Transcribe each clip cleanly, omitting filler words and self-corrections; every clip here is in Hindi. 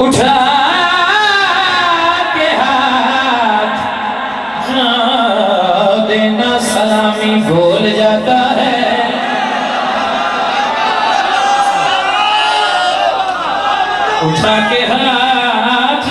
उठा के हाथ देना सलामी भूल जाता है उठा के हाथ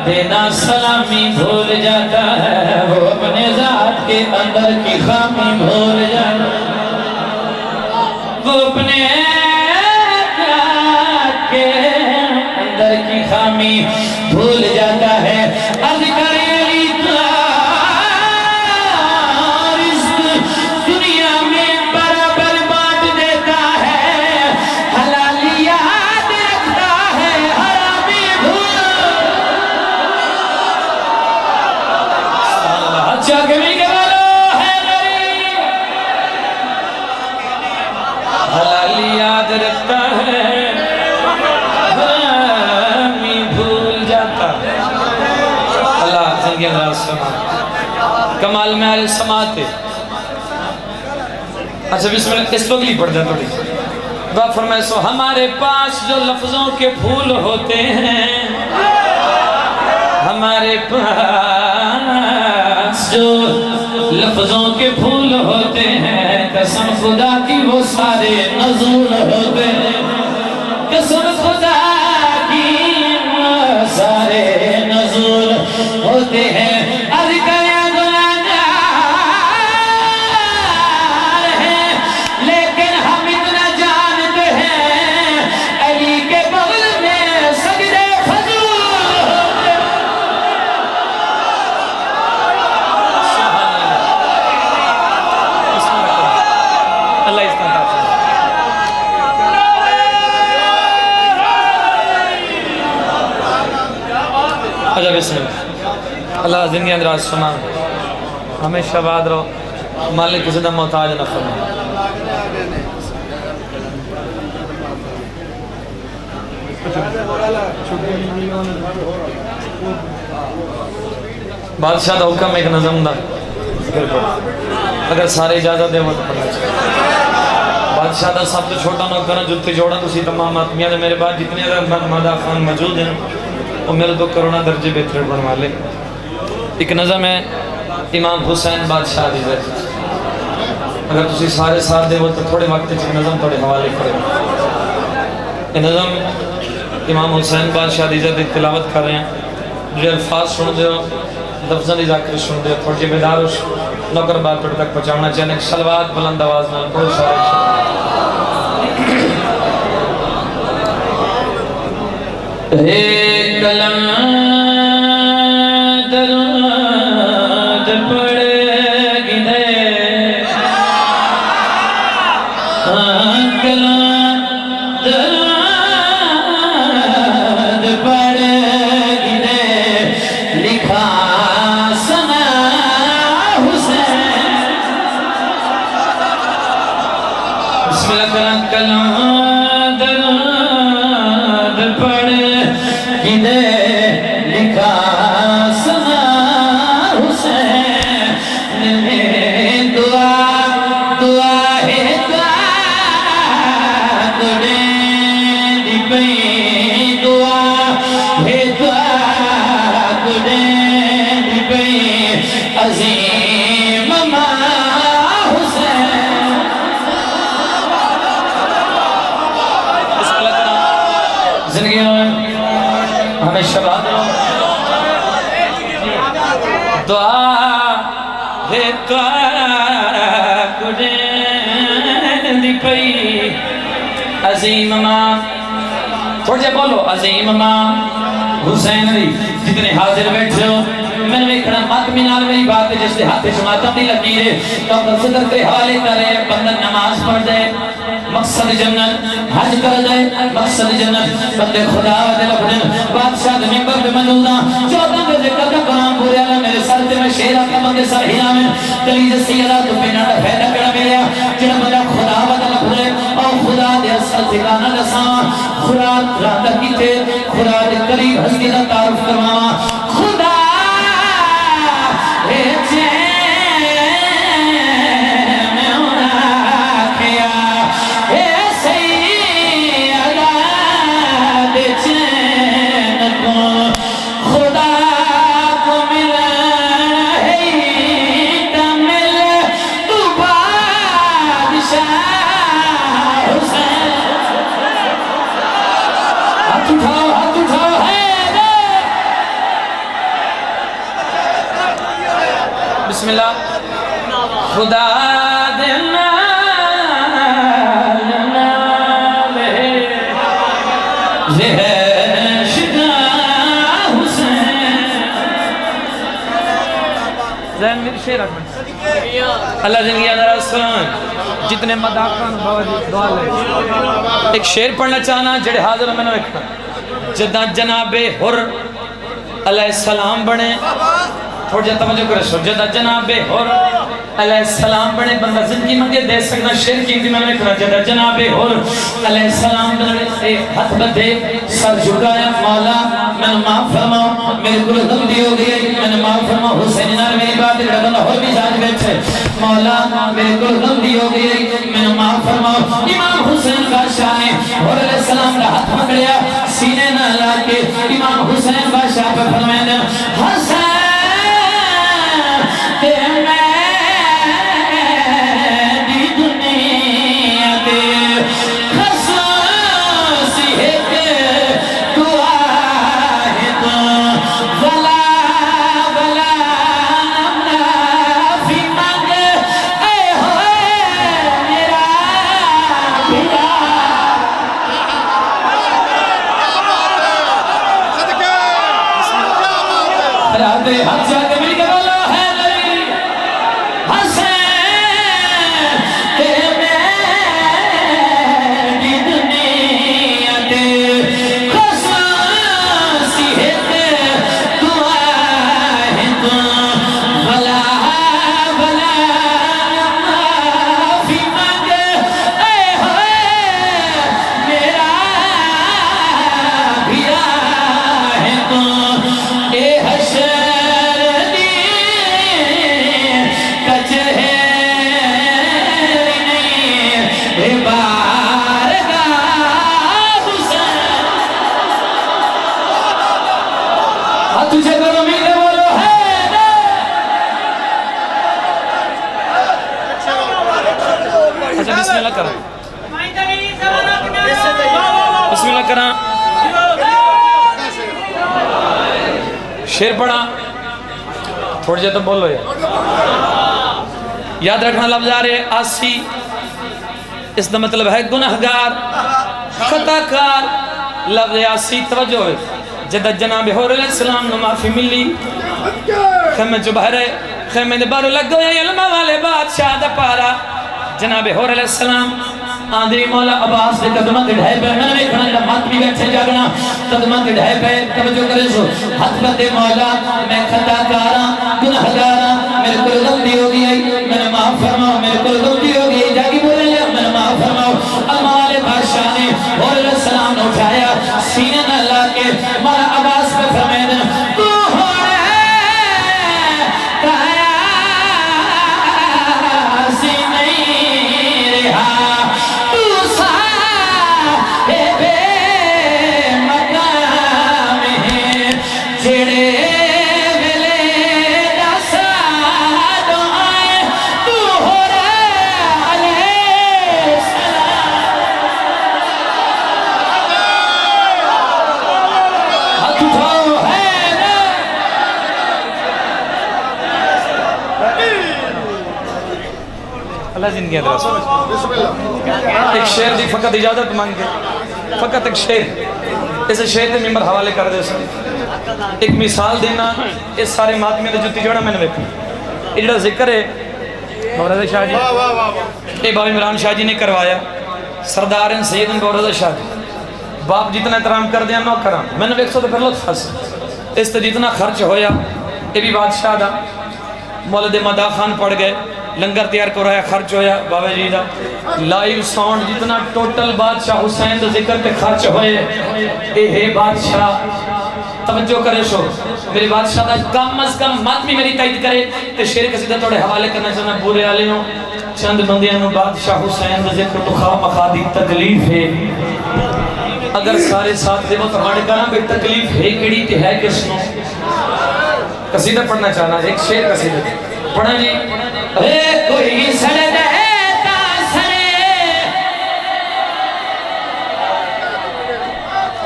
देना सलामी भूल जाता है वो अपने जात के अंदर की खामी भूल जाता है वो अपने जात के अंदर की खामी भूल जाता है दुनिया में बराबर बांट देता है हलाली याद रखता है हरामी भूल हलाली याद रखता है हरामी भूल जाता है अल्लाह जिंदगी समा कमाल में आले समाते अच्छा बिस्मिल्लाह इस पगली पढ़ जाए थोड़ी दुआ फरमाए सो हमारे पास जो लफ्जों के फूल होते हैं हमारे पास जो लफ्जों के फूल होते हैं कसम खुदा की वो सारे नज़ूल होते हैं कसम खुदा की वो सारे नज़ूल होते हैं लेकिन हम इतना जानते हैं अली के बगल में सजदे फजूल होते हैं अल्लाह इस तरह अच्छा बिस्मिल्लाह अल्लाह जिंदगी अंदर सुना हमेशा बाद रहो मालिक किसी का मोहताज न फरमाए बादशाह का हुक्म एक नज़म दा अगर सारे इजाजत दे तो पढ़ना चाहिए बादशाह का सब तो छोटा नौकर जुत्ती जोड़ा तुसी तमाम आदमियों ने मेरे बाद जितने मादा खान मौजूद हैं वो मेरे तो करोना दर्जे बेहतर बनवा ले एक नज़म है इमाम हुसैन बादशाह दी अगर तुसी सारे साथ देवो तो थोड़े वक्त एक नज़म थोड़े हवाले करें ये नज़म इमाम हुसैन बादशाह दी तिलावत कर रहे हैं जो अल्फाज सुन दो लफ्ज़ों की ज़ाकिर सुन दो थोड़ी जिम्मेदार नौकर बात थोड़े तक पहुँचाना चाहिए सलवात बुलंद आवाज़ में बहुत सारे कलम दरूद पढ़ेगी दे कलम दरूद पढ़ेगी दे लिखा सना हुसैन बिस्मिल्लाह कलम दरूद पढ़ेगी दे लिखा सना हुसैन दुआ दुआ है दुआ तुड़े दी पई दुआ है दुआ तुड़े दी पई अजीम मा हुसैन जिंदगी में हमेशा बाद दुआ है दुआ कुड़े दी पई अजीम मां थोड़ा बोलो अजीम मां हुसैन दी जितने हाजिर बैठे हो मैंने देखना मातमी नाल मेरी बात है जिसके हाथ से मातम दी लकीर है तो सदर के हवाले करे बंदा नमाज पढ़ जाए मकसद जन्नत हज कर जाए मकसद जन्नत बंदे खुदा दे लफज़ बादशाह दे मिंबर पे मौजूदा 14 के जिक्र का कुरान पूरे वाला मेरे सर ते मैं शेर का बंदे सर हिला में कलीज सैयदा तो बिना फायदा करा मेरा जेड़ा बंदा खुदा दे लफज़ और खुदा दे असल ठिकाना दसा खुदा रात कीते खुदा दे करीब हस्ती दा तारुफ करवावा खुदा ए खुदा देना अल्लाह जिंदगी जितने एक शेर पढ़ना चाहना जेड़े हाजिर मैंने रखना जदा जनाबे हुर अलैहिस्सलाम बने थोड़ा जा तवज्जो करो जदा जनाबे हुर अलैहिस्सलाम बने बंदा जिंदगी मंगे दे सकना शेर की मैंने लिखना जदा जनाबे हुर अलैहिस्सलाम बने हाथ बंधे सर झुकाया मौला मैंने माफ फरमाओ मेरे को गलती हो गई मैंने माफ फरमाओ हुसैन नाल मेरी बात जेड़ा बंदा हुर भी जान बैठे मौला मेरे को गलती हो गई मैंने माफ फरमाओ इमाम हुसैन बादशाह ने हुर अलैहिस्सलाम का हाथ पकड़या सीने ना लाके इमाम हुसैन बादशाह पे फरमाया हसन ते मैं शेर पढ़ा थोड़ी देर तो बोलो याद रखना लफ्ज़ आ रहे आसी इसका मतलब है गुनाहगार खताकार लफ्ज़ आसी तवज्जो है जद जनाब हुर अलैहिस्सलाम नु माफी मिली खैमे जो बहरे खैमे दे बाहर लग गए इल्म वाले बादशाह दा पारा जनाब हुर अलैहिस्सलाम आंधी मौला अब्बास दे कदम ते ढाई पे मैंने देखना जेड़ा मत भी बैठे जागना कदम ते ढाई पे तवज्जो करे सो हाथ बंदे मौला मैं खताकार गुनाहगार मेरे को गलती हो गई मैंने माफ फरमाओ मेरे को गलती हो गई जागी बोले मैंने माफ फरमाओ अल्लाह वाले बादशाह ने हुर अलैहिस्सलाम ने उठाया सीने न लाके मौला अब्बास पे फरमाया तू जिंदगी एक शेर की फकत इजाजत मांगे फकत एक शेर इस शेर के मेंबर हवाले कर दे सर। एक मिसाल देना, इस सारे मातमियों की जुत्ती जोड़ा मैंने वेखो, ये जो जिक्र है गौरव शाह जी, ये बाबा इमरान शाह जी ने करवाया। सरदार सैयद गौरव शाह जी, बाप जितना एहतराम कर दिया मैं करा, मैंने वेख सो तो फिर लुत्फ हस इस तो जितना खर्च होया, ये भी बादशाह का मौलद मदा खान पड़ गए, लंगर तैयार कराया, खर्च होया बाबा जी का। लाइव साउंड जितना टोटल बादशाह हुसैन के जिक्र पे खर्च होए, ये बादशाह तवज्जो करे सो मेरे बादशाह का कम अज कम मातमी मेरी तायद करे तो शेर कसीदा थोड़े हवाले करना चाहना। बुरे वाले हो चंद बंदियां नु बादशाह हुसैन का जिक्र तो खा मखा दी तकलीफ है, अगर सारे साथ देवो तो हमारे करा भी तकलीफ है केड़ी ते है किसनो। कसीदा पढ़ना चाहना, एक शेर कसीदा पढ़ा जी। ए कोई सड़दा है ता सड़े,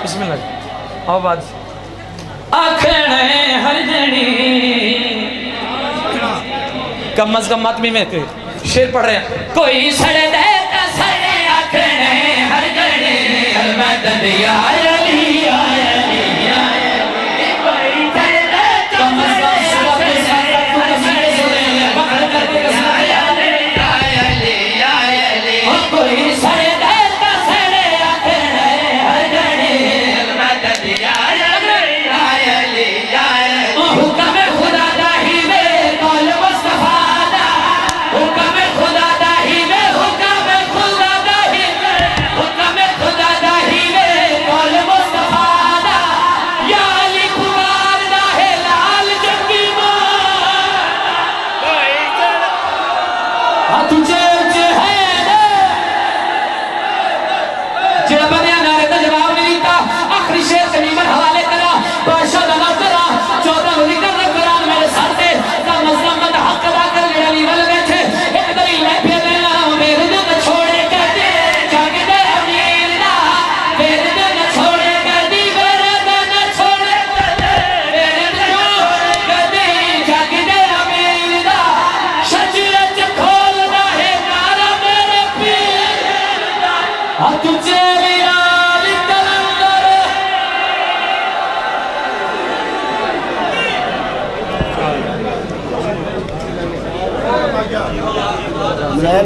बिस्मिल्लाह आओ बात आखण हर जणी कम अज कम मातमी में शेर पढ़ रहे हैं। कोई सड़दा है ता सड़े आखण हर जणी मदद यार